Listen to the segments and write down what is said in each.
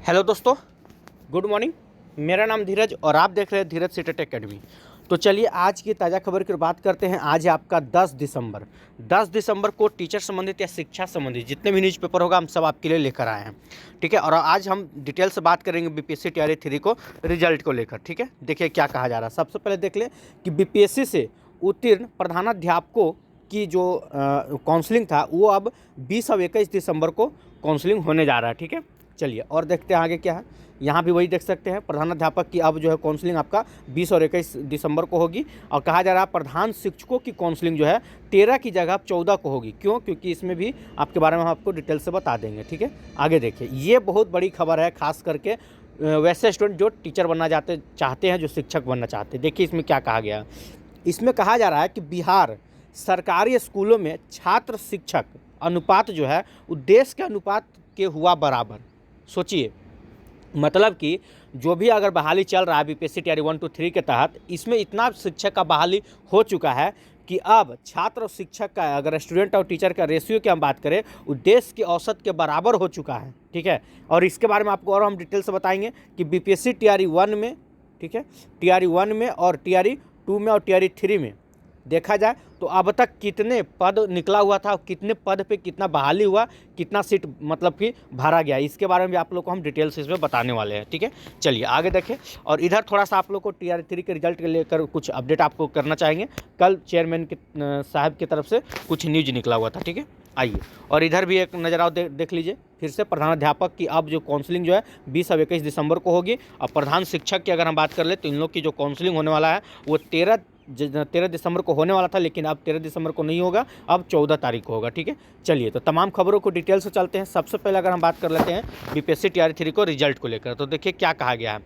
Hello दोस्तों, good morning. मेरा नाम धीरज और आप देख रहे हैं धीरज सीटेट एकेडमी। तो चलिए आज की ताज़ा खबर की बात करते हैं। आज है आपका 10 दिसंबर को टीचर संबंधित या शिक्षा संबंधित जितने भी न्यूज़पेपर होगा हम सब आपके लिए लेकर आए हैं। ठीक है, और आज हम डिटेल से बात करेंगे बीपीएससी टीआरई 3 को रिजल्ट को लेकर। ठीक है, देखिए क्या कहा जा रहा है। सबसे पहले देख लें कि बीपीएससी से उत्तीर्ण प्रधानाध्यापकों की जो काउंसलिंग था वो अब 20 और 21 दिसंबर को काउंसलिंग होने जा रहा है। ठीक है, चलिए और देखते हैं आगे क्या है। यहाँ भी वही देख सकते हैं, प्रधानाध्यापक की अब जो है काउंसलिंग आपका 20 और 21 दिसंबर को होगी। और कहा जा रहा है प्रधान शिक्षकों की काउंसलिंग जो है 13 की जगह 14 को होगी। क्यों? क्योंकि इसमें भी आपके बारे में हम आपको डिटेल से बता देंगे। ठीक है, आगे देखिए, ये बहुत बड़ी खबर है, खास करके वैसे स्टूडेंट जो टीचर बनना चाहते हैं, जो शिक्षक बनना चाहते हैं। देखिए इसमें क्या कहा गया है। इसमें कहा जा रहा है कि बिहार सरकारी स्कूलों में छात्र शिक्षक अनुपात जो है वो देश के अनुपात के हुआ बराबर। सोचिए, मतलब कि जो भी अगर बहाली चल रहा है बीपीएससी टीआरई 1 to 3 के तहत, इसमें इतना शिक्षक का बहाली हो चुका है कि अब छात्र और शिक्षक का, अगर स्टूडेंट और टीचर का रेशियो की हम बात करें, वो देश के औसत के बराबर हो चुका है। ठीक है, और इसके बारे में आपको और हम डिटेल से बताएंगे कि बीपीएससी टीआरई 1 में, ठीक है, टीआरई 1 में और टीआरई 2 में और टीआरई 3 में देखा जाए तो अब तक कितने पद निकला हुआ था, कितने पद पे कितना बहाली हुआ, कितना सीट मतलब कि भरा गया, इसके बारे में भी आप लोग को हम डिटेल से इसमें बताने वाले हैं। ठीक है, चलिए आगे देखें। और इधर थोड़ा सा आप लोग को टीआरई 3 के रिजल्ट के लेकर कुछ अपडेट आपको करना चाहेंगे। कल चेयरमैन के साहब की तरफ से कुछ न्यूज निकला हुआ था। ठीक है, आइए और इधर भी एक नज़र आओ, देख लीजिए फिर से। प्रधानाध्यापक की अब जो काउंसलिंग जो है 20 और 21 दिसंबर को होगी। और प्रधान शिक्षक की अगर हम बात कर ले तो इन लोग की जो काउंसलिंग होने वाला है वो 13 दिसंबर को होने वाला था, लेकिन अब 13 दिसंबर को नहीं होगा, अब 14 तारीख को होगा। ठीक है, चलिए तो तमाम खबरों को डिटेल से चलते हैं। सबसे पहले अगर हम बात कर लेते हैं बीपीएससी टीआरई 3 को रिजल्ट को लेकर, तो देखिए क्या कहा गया है।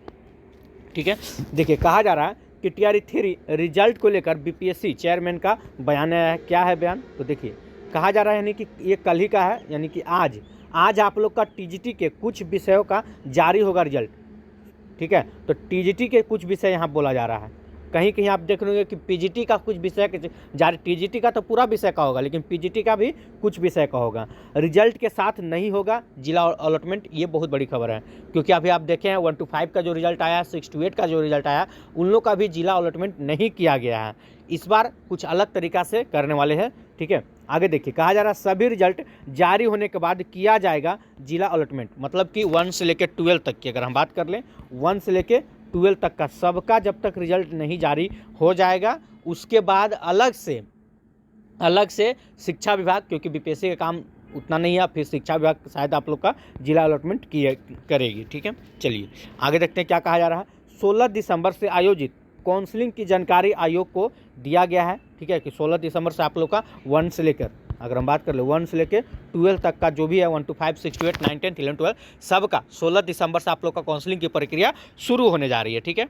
ठीक है, देखिए कहा जा रहा है कि टीआरई 3 रिजल्ट को लेकर बीपीएससी चेयरमैन का बयान आया है। क्या है बयान? तो देखिए कहा जा रहा है, यानी कि ये कल ही का है, यानी कि आज आप लोग का टीजीटी के कुछ विषयों का जारी होगा रिजल्ट। ठीक है, तो टीजीटी के कुछ विषय यहाँ बोला जा रहा है। कहीं कहीं आप देख रहे कि पीजीटी का कुछ विषय जारी, टीजीटी का तो पूरा विषय का होगा, लेकिन पीजीटी का भी कुछ विषय का होगा। रिजल्ट के साथ नहीं होगा जिला अलॉटमेंट। ये बहुत बड़ी खबर है, क्योंकि अभी आप देखें 1 to 5 का जो रिजल्ट आया, 6 to 8 का जो रिजल्ट आया, उन लोग का भी जिला अलॉटमेंट नहीं किया गया है। इस बार कुछ अलग तरीका से करने वाले हैं। ठीक है, आगे देखिए, कहा जा रहा है सभी रिजल्ट जारी होने के बाद किया जाएगा जिला अलॉटमेंट। मतलब कि 1 से लेकर 12 तक की अगर हम बात कर लें, 1 से लेकर 12 तक का सबका जब तक रिजल्ट नहीं जारी हो जाएगा, उसके बाद अलग से शिक्षा विभाग, क्योंकि बीपीएससी का काम उतना नहीं है, फिर शिक्षा विभाग शायद आप लोग का जिला अलॉटमेंट करेगी। ठीक है, चलिए आगे देखते हैं क्या कहा जा रहा है। 16 दिसंबर से आयोजित काउंसलिंग की जानकारी आयोग को दिया गया है। ठीक है, कि 16 दिसंबर से आप लोग का 1 से लेकर, अगर हम बात कर ले 1 से लेकर 12 तक का जो भी है, 1 to 5, 6 to 8, 9, 10, 11, 12 सबका 16 दिसंबर से आप लोग का काउंसलिंग की प्रक्रिया शुरू होने जा रही है। ठीक है,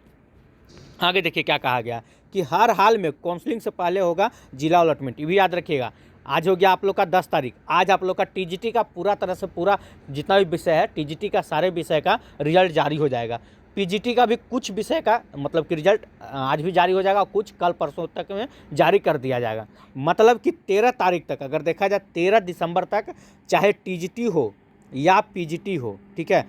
आगे देखिए क्या कहा गया कि हर हाल में काउंसलिंग से पहले होगा जिला अलॉटमेंट। ये भी याद रखिएगा। आज हो गया आप लोग का 10 तारीख, आज आप लोग का टीजीटी का पूरा तरह से पूरा जितना भी विषय है, टीजीटी का सारे विषय का रिजल्ट जारी हो जाएगा। पीजीटी का भी कुछ विषय का मतलब कि रिजल्ट आज भी जारी हो जाएगा, कुछ कल परसों तक में जारी कर दिया जाएगा। मतलब कि 13 तारीख तक, अगर देखा जाए 13 दिसंबर तक, चाहे टीजीटी हो या पीजीटी हो, ठीक है,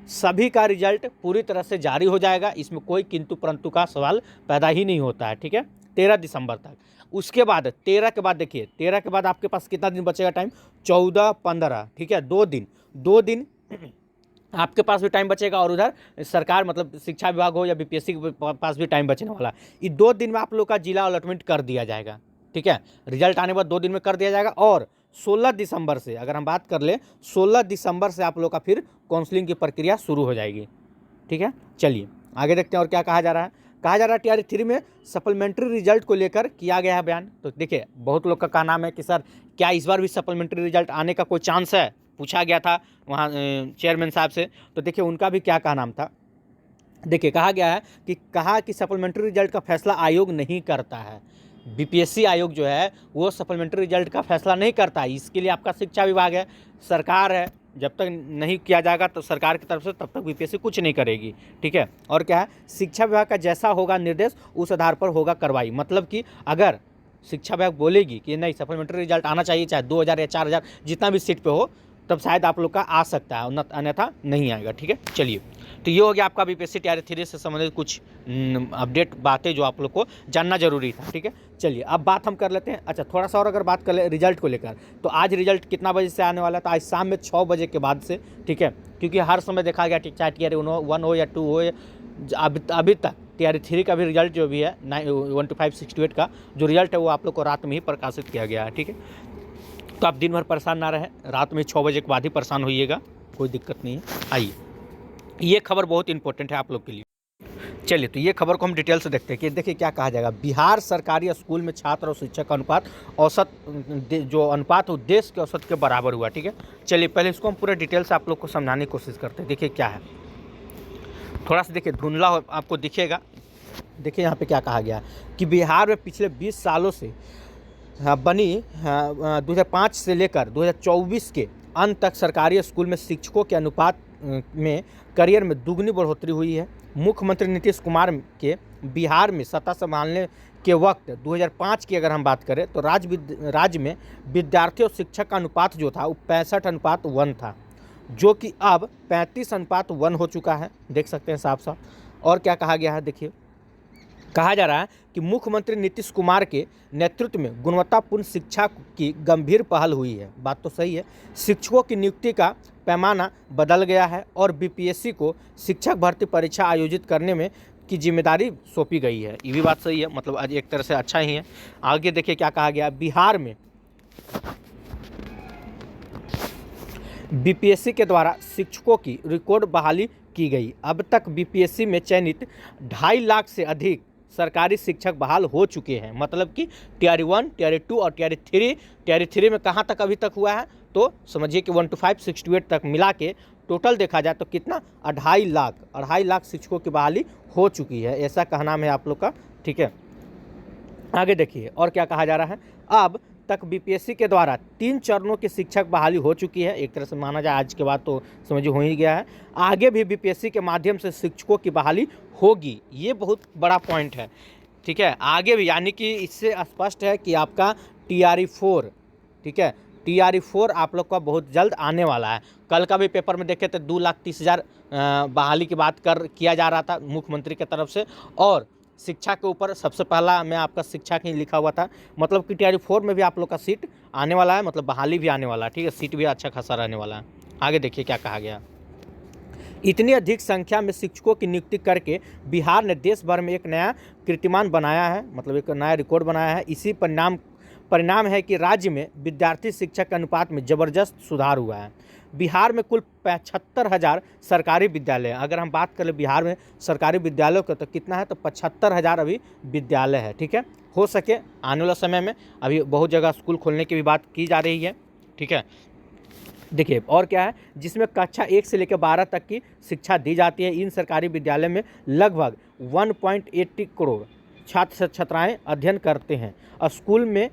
सभी का रिजल्ट पूरी तरह से जारी हो जाएगा। इसमें कोई किंतु परंतु का सवाल पैदा ही नहीं होता है। ठीक है, 13 दिसंबर तक। उसके बाद 13 के बाद देखिए, 13 के बाद आपके पास कितना दिन बचेगा टाइम? 14, 15। ठीक है, 2 दिन आपके पास भी टाइम बचेगा, और उधर सरकार मतलब शिक्षा विभाग हो या बीपीएससी के पास भी टाइम बचने वाला। ये 2 दिन में आप लोग का जिला अलॉटमेंट कर दिया जाएगा। ठीक है, रिजल्ट आने के बाद 2 दिन में कर दिया जाएगा। और 16 दिसंबर से अगर हम बात कर ले, 16 दिसंबर से आप लोग का फिर काउंसलिंग की प्रक्रिया शुरू हो जाएगी। ठीक है, चलिए आगे देखते हैं और क्या कहा जा रहा है। कहा जा रहा है टीआरई 3 में सप्लीमेंट्री रिजल्ट को लेकर किया गया है बयान। तो देखिए बहुत लोग का कहना है कि सर क्या इस बार भी सप्लीमेंट्री रिजल्ट आने का कोई चांस है, पूछा गया था वहाँ चेयरमैन साहब से। तो देखिए उनका भी क्या कहना था। देखिए कहा गया है कि सप्लीमेंट्री रिजल्ट का फैसला आयोग नहीं करता है। बीपीएससी आयोग जो है वो सप्लीमेंट्री रिजल्ट का फैसला नहीं करता है। इसके लिए आपका शिक्षा विभाग है, सरकार है। जब तक नहीं किया जाएगा तो सरकार की तरफ से, तब तक बीपीएससी कुछ नहीं करेगी। ठीक है, और क्या है, शिक्षा विभाग का जैसा होगा निर्देश उस आधार पर होगा कार्रवाई। मतलब कि अगर शिक्षा विभाग बोलेगी कि नहीं सप्लीमेंट्री रिजल्ट आना चाहिए, चाहे 2000 या 4000 जितना भी सीट पे हो, तब शायद आप लोग का आ सकता है, अन्यथा नहीं आएगा। ठीक है, चलिए, तो ये हो गया आपका बीपीएससी टीआरई 3 से संबंधित कुछ अपडेट बातें जो आप लोग को जानना जरूरी था। ठीक है, चलिए अब बात हम कर लेते हैं। अच्छा, थोड़ा सा और अगर बात कर ले रिजल्ट को लेकर, तो आज रिजल्ट कितना बजे से आने वाला था? आज शाम में 6 बजे के बाद से। ठीक है, क्योंकि हर समय देखा गया चाहे टीआरई 1 हो या 2 हो, अभी तक टीआरई 3 का भी रिजल्ट जो भी है 12568 का जो रिजल्ट है वो आप लोग को रात में ही प्रकाशित किया गया है। ठीक है, तो आप दिन भर परेशान ना रहें, रात में 6 बजे के बाद ही परेशान होइएगा, कोई दिक्कत नहीं है। आइए, ये खबर बहुत इंपॉर्टेंट है आप लोग के लिए। चलिए, तो ये खबर को हम डिटेल से देखते हैं कि देखिए क्या कहा जाएगा। बिहार सरकारी स्कूल में छात्र और शिक्षक का अनुपात औसत जो अनुपात वो देश के औसत के बराबर हुआ। ठीक है, चलिए पहले इसको हम पूरे डिटेल से आप लोग को समझाने की कोशिश करते हैं। देखिए क्या है, थोड़ा सा देखिए धुंधला आपको दिखेगा। देखिए यहाँ पे क्या कहा गया कि बिहार में पिछले 20 सालों से बनी 2005 से लेकर 2024 के अंत तक सरकारी स्कूल में शिक्षकों के अनुपात में करियर में दुगनी बढ़ोतरी हुई है। मुख्यमंत्री नीतीश कुमार के बिहार में सत्ता संभालने के वक्त 2005 की अगर हम बात करें तो राज्य में विद्यार्थी और शिक्षक का अनुपात जो था वो 65:1 था, जो कि अब 35:1 हो चुका है। देख सकते हैं साफ साफ। और क्या कहा गया है, देखिए कहा जा रहा है कि मुख्यमंत्री नीतीश कुमार के नेतृत्व में गुणवत्तापूर्ण शिक्षा की गंभीर पहल हुई है। बात तो सही है। शिक्षकों की नियुक्ति का पैमाना बदल गया है और बीपीएससी को शिक्षक भर्ती परीक्षा आयोजित करने में की जिम्मेदारी सौंपी गई है। ये भी बात सही है, मतलब आज एक तरह से अच्छा ही है। आगे देखिए क्या कहा गया, बिहार में बीपीएससी के द्वारा शिक्षकों की रिकॉर्ड बहाली की गई। अब तक बीपीएससी में चयनित 2.5 लाख से अधिक सरकारी शिक्षक बहाल हो चुके हैं। मतलब कि टीआरई 1, टीआरई 2 और टीआरई 3 में कहाँ तक अभी तक हुआ है, तो समझिए कि 12568 तक मिला के टोटल देखा जाए तो कितना 2.5 लाख शिक्षकों की बहाली हो चुकी है, ऐसा कहना है आप लोग का। ठीक है, आगे देखिए और क्या कहा जा रहा है। अब तक बीपीएससी के द्वारा 3 चरणों की शिक्षक बहाली हो चुकी है। एक तरह से माना जाए आज के बाद तो समझिए हो ही गया है। आगे भी बीपीएससी के माध्यम से शिक्षकों की बहाली होगी, ये बहुत बड़ा पॉइंट है। ठीक है, आगे भी, यानी कि इससे स्पष्ट है कि आपका टीआरई 4, ठीक है, टीआरई 4 आप लोग का बहुत जल्द आने वाला है। कल का भी पेपर में देखे तो 2,30,000 बहाली की बात किया जा रहा था मुख्यमंत्री की तरफ से, और शिक्षा के ऊपर सबसे पहला मैं आपका शिक्षा ही लिखा हुआ था। मतलब कि टीआरई 4 में भी आप लोग का सीट आने वाला है, मतलब बहाली भी आने वाला है। ठीक है, सीट भी अच्छा खासा रहने वाला है। आगे देखिए क्या कहा गया। इतनी अधिक संख्या में शिक्षकों की नियुक्ति करके बिहार ने देश भर में एक नया कीर्तिमान बनाया है, मतलब एक नया रिकॉर्ड बनाया है। इसी परिणाम है कि राज्य में विद्यार्थी शिक्षक के अनुपात में ज़बरदस्त सुधार हुआ है। बिहार में कुल 75,000 सरकारी विद्यालय हैं। अगर हम बात करें बिहार में सरकारी विद्यालयों का तो कितना है, तो 75,000 अभी विद्यालय है। ठीक है, हो सके आने वाला समय में अभी बहुत जगह स्कूल खोलने की भी बात की जा रही है। ठीक है, देखिए और क्या है, जिसमें कक्षा 1 से लेकर 12 तक की शिक्षा दी जाती है। इन सरकारी विद्यालय में लगभग 1.80 करोड़ छात्र छात्राएँ अध्ययन करते हैं। स्कूल में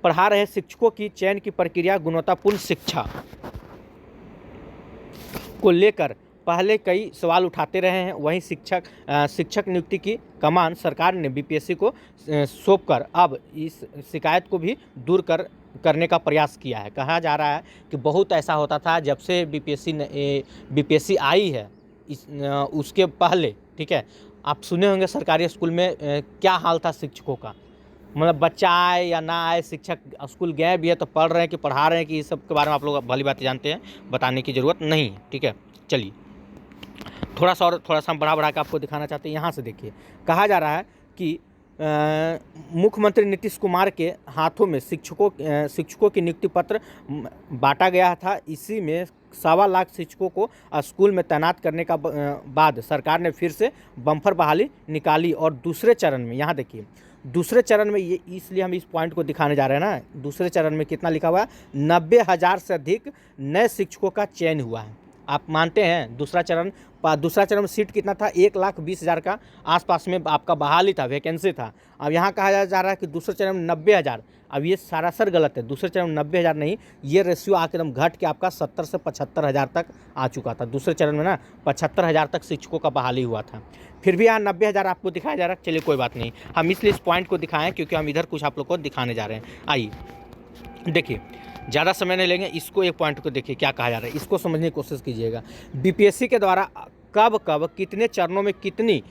पढ़ा रहे शिक्षकों की चयन की प्रक्रिया गुणवत्तापूर्ण शिक्षा को लेकर पहले कई सवाल उठाते रहे हैं। वहीं शिक्षक नियुक्ति की कमान सरकार ने बीपीएससी को सौंपकर अब इस शिकायत को भी दूर करने का प्रयास किया है। कहा जा रहा है कि बहुत ऐसा होता था जब से बीपीएससी आई है, उसके पहले, ठीक है, आप सुने होंगे सरकारी स्कूल में क्या हाल था शिक्षकों का। मतलब बच्चा आए या ना आए, शिक्षक स्कूल गए भी है तो पढ़ रहे हैं कि पढ़ा रहे हैं कि इस सब के बारे में आप लोग भली बात जानते हैं, बताने की ज़रूरत नहीं है। ठीक है, चलिए थोड़ा सा हम बढ़ा के आपको दिखाना चाहते हैं। यहाँ से देखिए, कहा जा रहा है कि मुख्यमंत्री नीतीश कुमार के हाथों में शिक्षकों की नियुक्ति पत्र बांटा गया था। इसी में 1.25 लाख शिक्षकों को स्कूल में तैनात करने का बाद सरकार ने फिर से बम्पर बहाली निकाली। और दूसरे चरण में, यहाँ देखिए दूसरे चरण में, ये इसलिए हम इस पॉइंट को दिखाने जा रहे हैं ना, दूसरे चरण में कितना लिखा हुआ है, 90,000 से अधिक नए शिक्षकों का चयन हुआ है। आप मानते हैं दूसरा चरण में सीट कितना था, 1,20,000 का आसपास में आपका बहाली था, वैकेंसी था। अब यहाँ कहा जा रहा है कि दूसरे चरण में 90,000। अब ये सरासर गलत है, दूसरे चरण में 90,000 नहीं, ये रेशियो आकर एकदम घट के आपका 70 से 75,000 तक आ चुका था। दूसरे चरण में ना 75,000 तक शिक्षकों का बहाली हुआ था। फिर भी यहाँ 90,000 आपको दिखाया जा रहा है। चलिए कोई बात नहीं, हम इसलिए इस पॉइंट को दिखाएं क्योंकि हम इधर कुछ आप लोग को दिखाने जा रहे हैं। आइए देखिए, ज़्यादा समय नहीं लेंगे, इसको एक पॉइंट को देखिए क्या कहा जा रहा है, इसको समझने की कोशिश कीजिएगा। बीपीएससी के द्वारा कब कब कितने चरणों में कितनी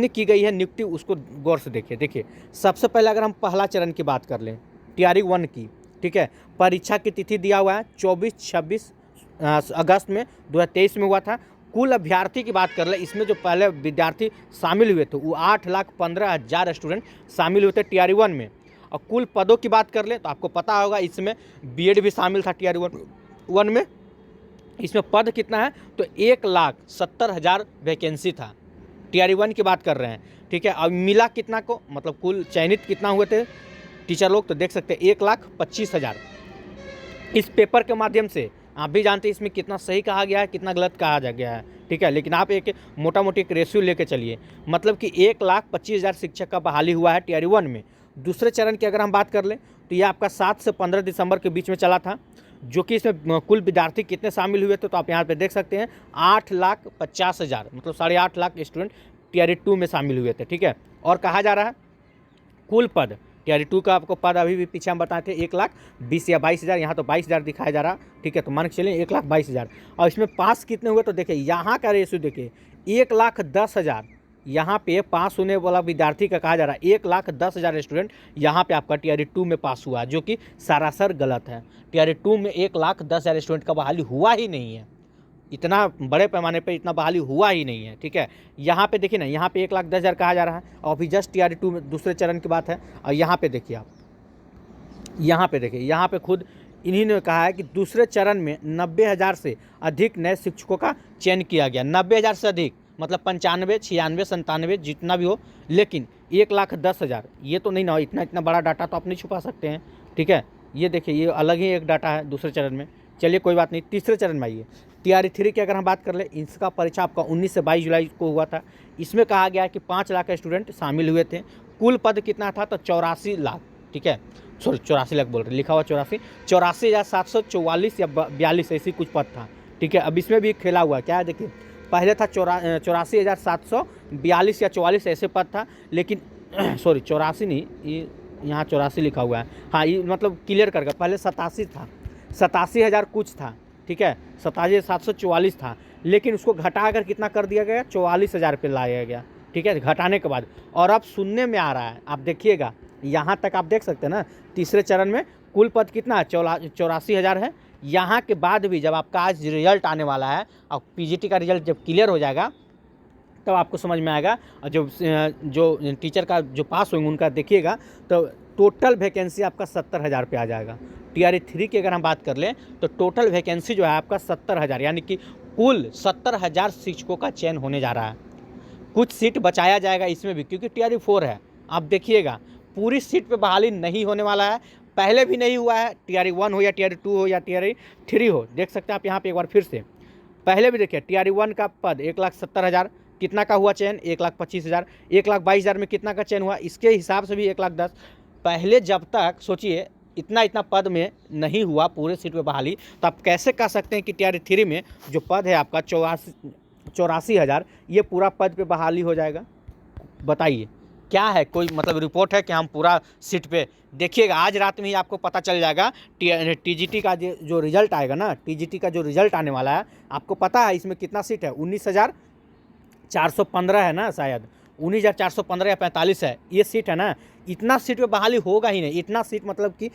की गई है नियुक्ति, उसको गौर से देखिए। देखिए सबसे पहले अगर हम पहला चरण की बात कर लें टीआरई 1 की, ठीक है, परीक्षा की तिथि दिया हुआ है 24-26 अगस्त में 2023 में हुआ था। कुल अभ्यर्थी की बात कर ले, इसमें जो पहले विद्यार्थी शामिल हुए थे वो 8,15,000 स्टूडेंट शामिल हुए थे टीआरई 1 में। और कुल पदों की बात कर ले तो आपको पता होगा इसमें बीएड भी शामिल था टीआरई 1 में। इसमें पद कितना है तो 1,70,000 वैकेंसी था, टीआरई 1 की बात कर रहे हैं, ठीक है। अब मिला कितना को, मतलब कुल चयनित कितना हुए थे टीचर लोग, तो देख सकते हैं 1,25,000। इस पेपर के माध्यम से आप भी जानते हैं इसमें कितना सही कहा गया है, कितना गलत कहा जा गया है, ठीक है। लेकिन आप एक मोटा मोटी एक रेशियो लेके चलिए, मतलब कि 1,25,000 शिक्षक का बहाली हुआ है टीआरई 1 में। दूसरे चरण की अगर हम बात कर लें तो ये आपका 7 से 15 दिसंबर के बीच में चला था, जो कि इसमें कुल विद्यार्थी कितने शामिल हुए थे तो आप यहाँ पे देख सकते हैं 8,50,000, मतलब 8.5 लाख स्टूडेंट टीआरई 2 में शामिल हुए थे, ठीक है। और कहा जा रहा है कुल पद टीआरई 2 का आपको पद अभी भी पीछे हम बताए थे 1,20,000 या 22,000, यहाँ तो 22,000 दिखाया जा रहा, ठीक है। तो मान के चलिए 1,22,000। और इसमें पास कितने हुए तो देखिए यहाँ का रेशियो देखिए 1,10,000, यहाँ पे पास होने वाला विद्यार्थी का कहा जा रहा है 1,10,000 स्टूडेंट यहाँ पे आपका टीआरई 2 में पास हुआ, जो कि सरासर गलत है। टीआरई 2 में 1,10,000 स्टूडेंट का बहाली हुआ ही नहीं है, इतना बड़े पैमाने पे इतना बहाली हुआ ही नहीं है, ठीक है। यहाँ पे देखिए ना, यहाँ पे 1,10,000 कहा जा रहा है और अभी जस्ट टीआरई 2 में दूसरे चरण की बात है। और यहाँ पे देखिए आप, यहाँ पे देखिए, यहाँ पे खुद इन्हीं ने कहा है कि दूसरे चरण में 90,000 से अधिक नए शिक्षकों का चयन किया गया। 90,000 से अधिक मतलब 95, 96, 97 जितना भी हो, लेकिन 1,10,000 ये तो नहीं ना, इतना बड़ा डाटा तो आप नहीं छुपा सकते हैं, ठीक है। ये देखिए ये अलग ही एक डाटा है दूसरे चरण में। चलिए कोई बात नहीं, तीसरे चरण में आइए। टीआरई 3 की अगर हम बात कर ले, इसका परीक्षा आपका 19 से 22 जुलाई को हुआ था। इसमें कहा गया है कि 5 लाख स्टूडेंट शामिल हुए थे। कुल पद कितना था तो 84 लाख, ठीक है, सॉरी 84 लाख बोल रहे, लिखा हुआ 84,744 या 42 ऐसी कुछ पद था, ठीक है। अब इसमें भी खेला हुआ क्या है, देखिए पहले था 84,742 या 44 ऐसे पद था, लेकिन सॉरी 84 नहीं, ये यहाँ 84 लिखा हुआ है, हाँ ये मतलब क्लियर करके पहले 87 था, 87,000 कुछ था, ठीक है, 87,744 था, लेकिन उसको घटा कर कितना कर दिया गया 44,000 पे लाया गया, ठीक है, घटाने के बाद। और अब सुनने में आ रहा है, आप देखिएगा यहाँ तक आप देख सकते हैं ना, तीसरे चरण में कुल पद कितना है 84,000 है। यहाँ के बाद भी जब आपका आज रिजल्ट आने वाला है और पीजीटी का रिजल्ट जब क्लियर हो जाएगा तब तो आपको समझ में आएगा, और जो टीचर का जो पास होंगे उनका देखिएगा तो टोटल वैकेंसी आपका 70,000 पे आ जाएगा। टीआरई 3 की अगर हम बात कर लें तो टोटल वैकेंसी जो है आपका 70,000, यानी कि कुल 70,000 शिक्षकों का चयन होने जा रहा है। कुछ सीट बचाया जाएगा इसमें भी, क्योंकि टीआरई 4 है। आप देखिएगा पूरी सीट पे बहाली नहीं होने वाला है, पहले भी नहीं हुआ है, टीआरई 1 हो या टीआरई 2 हो या टीआरई 3 हो। देख सकते हैं आप यहाँ पे एक बार फिर से, पहले भी देखिए टीआरई 1 का पद 1,70,000 कितना का हुआ चयन 1,25,000, 1,22,000 में कितना का चयन हुआ, इसके हिसाब से भी 1,10,000। पहले जब तक सोचिए इतना पद में नहीं हुआ पूरे सीट पे बहाली, तो आप कैसे कह सकते हैं कि टीआरई 3 में जो पद है आपका 84,000 ये पूरा पद पे बहाली हो जाएगा। बताइए क्या है, कोई मतलब रिपोर्ट है कि हम पूरा सीट पे, देखिएगा आज रात में ही आपको पता चल जाएगा। टीजीटी का जो रिजल्ट आएगा ना, टीजीटी का जो रिजल्ट आने वाला है, आपको पता है इसमें कितना सीट है 19,415 है ना, शायद 19,415 या 45 है ये सीट है ना। इतना सीट पे बहाली होगा ही नहीं, इतना सीट मतलब कि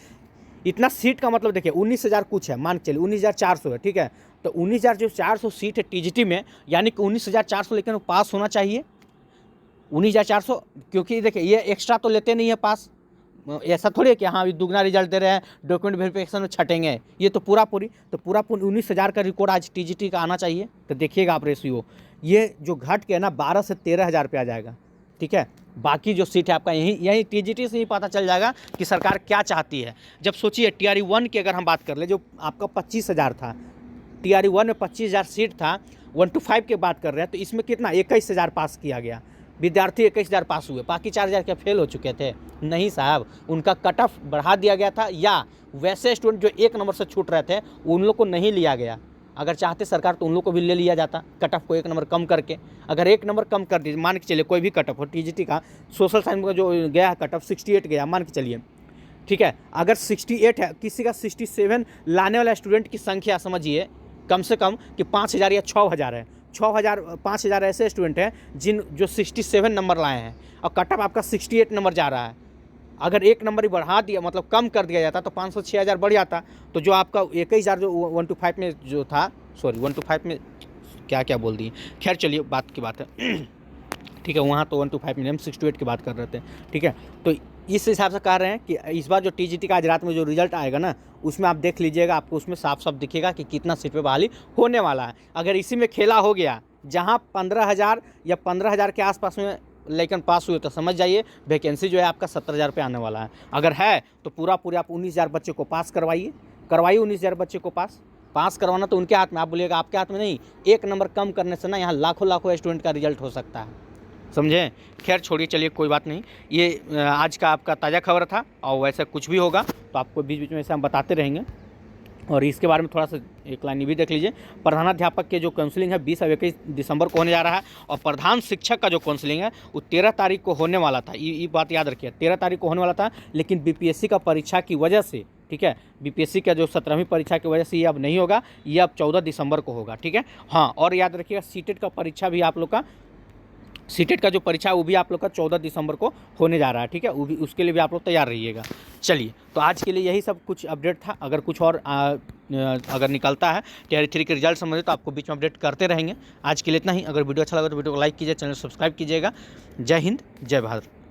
इतना सीट का मतलब देखिए 19,000 कुछ है, मान के चलिए 19,400 है, ठीक है। तो 19,400 सीट है टीजीटी में, यानी कि 19,400 लेकिन पास होना चाहिए 19,400, क्योंकि देखिए ये एक्स्ट्रा तो लेते नहीं है पास, ऐसा थोड़ी है कि हाँ दुगना रिजल्ट दे रहे हैं डॉक्यूमेंट वेरिफिकेशन में छटेंगे, ये तो पूरा 19,000 का रिकॉर्ड आज टीजीटी का आना चाहिए। तो देखिएगा आप रेशियो, ये जो घट के ना 12 से 13,000 पे आ जाएगा, ठीक है। बाकी जो सीट है आपका यही टीजीटी से ही पता चल जाएगा कि सरकार क्या चाहती है। जब सोचिए टीआरई 1 की अगर हम बात कर ले, जो आपका 25,000 था, टीआरई 1 में 25,000 सीट था, 1 to 5 की बात कर रहे हैं, तो इसमें कितना 21,000 पास किया गया, विद्यार्थी 21,000 पास हुए, बाकी 4,000 क्या फेल हो चुके थे? नहीं साहब, उनका कट ऑफ बढ़ा दिया गया था, या वैसे स्टूडेंट जो 1 नंबर से छूट रहे थे उन लोग को नहीं लिया गया। अगर चाहते सरकार तो उन लोग को भी ले लिया जाता, कट ऑफ को 1 नंबर कम करके। अगर 1 नंबर कम कर दीजिए, मान के चलिए कोई भी कट ऑफ हो, टीजीटी का सोशल साइंस का जो गया कट ऑफ 68 गया, मान के चलिए ठीक है। अगर 68 है, किसी का 67 लाने वाला स्टूडेंट की संख्या समझिए कम से कम कि 5000 या 6000 है, 6000 5000 ऐसे स्टूडेंट हैं जो 67 नंबर लाए हैं और कट ऑफ आपका 68 नंबर जा रहा है। अगर एक नंबर ही बढ़ा दिया, मतलब कम कर दिया जाता तो 500 6000 बढ़ जाता, तो जो आपका 21,000 जो 1 to 5 में जो था, सॉरी 1 to 5 में क्या बोल दिए, खैर चलिए बात की बात है ठीक है। वहाँ तो 1 to 5 में हम 6 to 8 की बात कर रहे थे, ठीक है। तो इस हिसाब से कह रहे हैं कि इस बार जो टीजीटी का आज रात में जो रिजल्ट आएगा ना, उसमें आप देख लीजिएगा, आपको उसमें साफ साफ दिखेगा कि कितना सीट पे बहाली होने वाला है। अगर इसी में खेला हो गया, जहाँ 15,000 या 15,000 के आसपास में लेकिन पास हुए, तो समझ जाइए वैकेंसी जो है आपका 70,000 पे आने वाला है। अगर है तो पूरे आप 19,000 बच्चे को पास करवाइए 19,000 बच्चे को पास करवाना तो उनके हाथ में, आप बोलिएगा आपके हाथ में नहीं। एक नंबर कम करने से ना यहाँ लाखों स्टूडेंट का रिजल्ट हो सकता है, समझे। खैर छोड़िए, चलिए कोई बात नहीं। ये आज का आपका ताज़ा खबर था, और वैसे कुछ भी होगा तो आपको बीच बीच में ऐसे हम बताते रहेंगे। और इसके बारे में थोड़ा सा एक लाइन भी देख लीजिए। प्रधानाध्यापक के जो काउंसलिंग है 20 और 21 दिसंबर को होने जा रहा है, और प्रधान शिक्षक का जो काउंसलिंग है वो 13 तारीख को होने वाला था। ये बात याद रखिए, 13 तारीख को होने वाला था, लेकिन बीपीएससी का परीक्षा की वजह से, ठीक है, बीपीएससी का जो 17वीं परीक्षा की वजह से ये अब नहीं होगा, ये अब 14 दिसंबर को होगा, ठीक है। हाँ, और याद रखिएगा सीटेट का परीक्षा भी आप लोग का, सीटेट का जो परीक्षा है वो भी आप लोग का 14 दिसंबर को होने जा रहा है, ठीक है। वो भी, उसके लिए भी आप लोग तैयार रहिएगा। चलिए, तो आज के लिए यही सब कुछ अपडेट था। अगर कुछ और अगर निकलता है टीआरई 3 के रिजल्ट संबंधित तो आपको बीच में अपडेट करते रहेंगे। आज के लिए इतना ही। अगर वीडियो अच्छा लगा तो वीडियो को लाइक कीजिए, चैनल सब्सक्राइब कीजिएगा। जय हिंद, जय भारत।